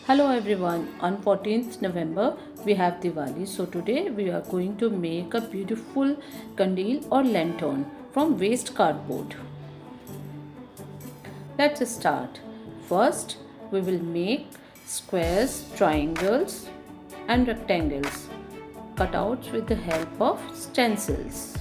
Hello everyone, on 14th November we have Diwali. So today we are going to make a beautiful kandil or lantern from waste cardboard. Let's start. First we will make squares, triangles and rectangles cutouts with the help of stencils.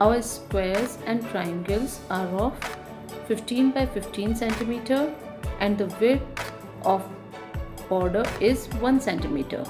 Our squares and triangles are of 15 by 15 centimeter and the width of border is 1 centimeter.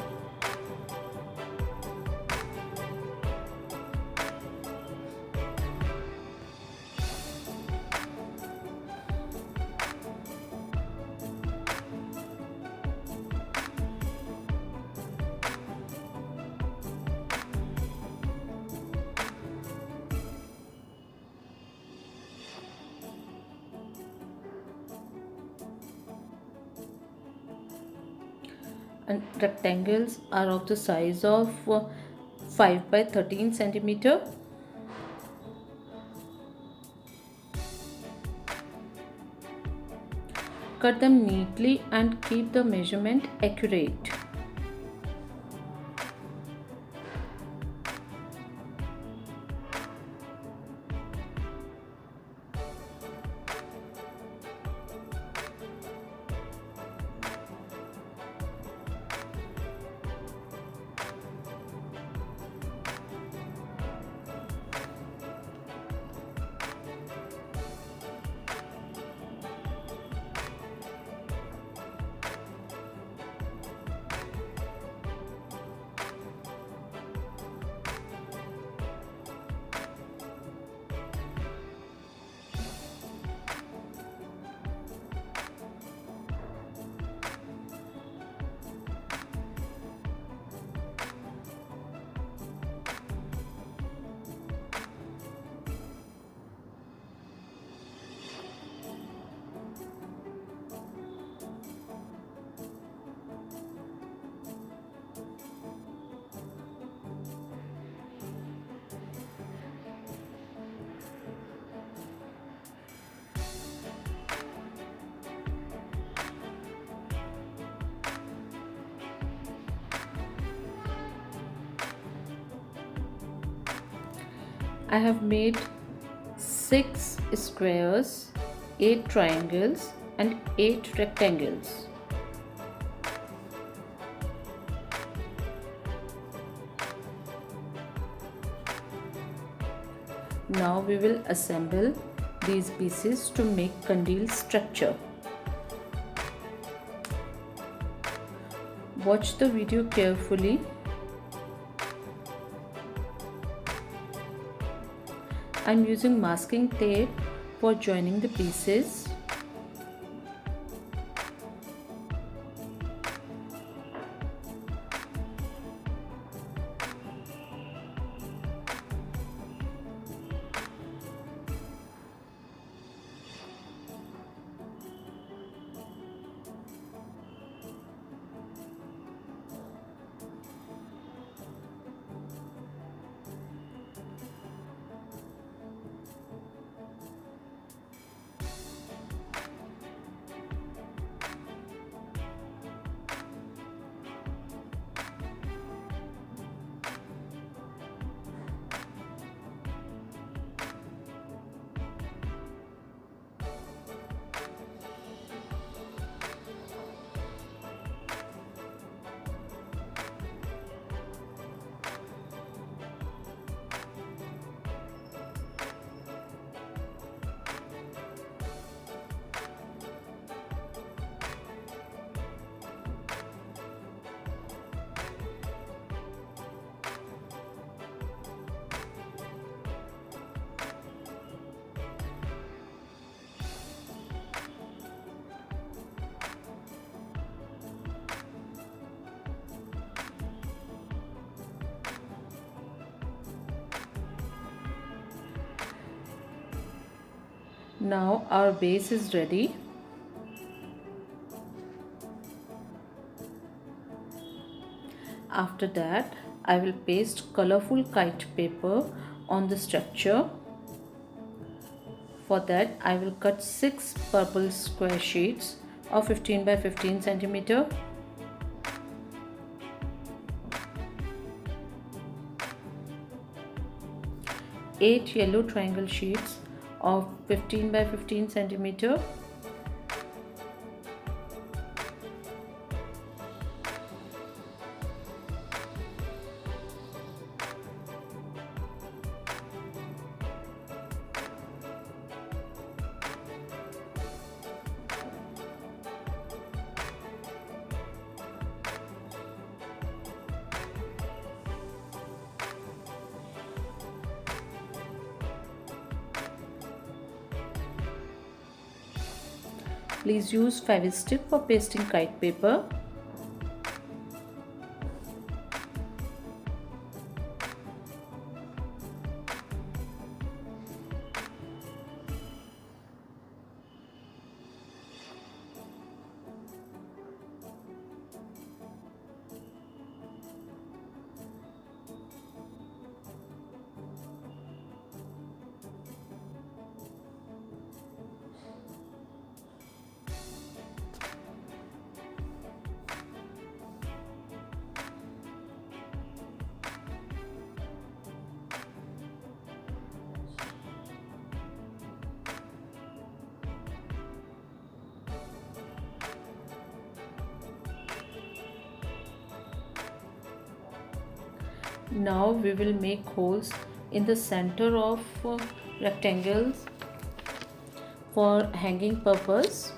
And rectangles are of the size of 5 by 13 centimeter. Cut them neatly and keep the measurement accurate. I have made 6 squares, 8 triangles and 8 rectangles. Now we will assemble these pieces to make kandil structure. Watch the video carefully. I am using masking tape for joining the pieces. Now our base is ready. After that, I will paste colorful kite paper on the structure. For that, I will cut 6 purple square sheets of 15 by 15 centimeter. 8 yellow triangle sheets of 15 by 15 centimeter. Please use Fevistick for pasting kite paper. Now we will make holes in the center of rectangles for hanging purpose.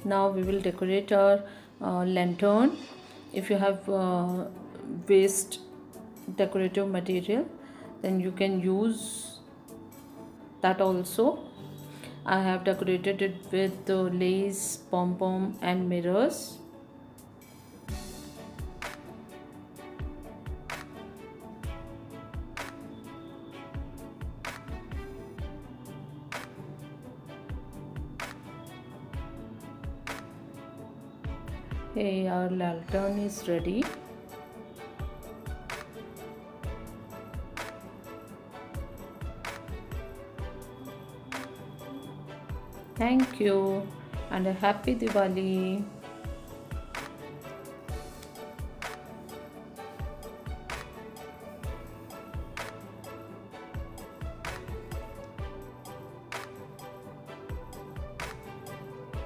Now we will decorate our lantern. If you have waste decorative material, then you can use that also. I have decorated it with lace, pom-pom and mirrors. Hey, our lantern is ready. Thank you and a happy Diwali.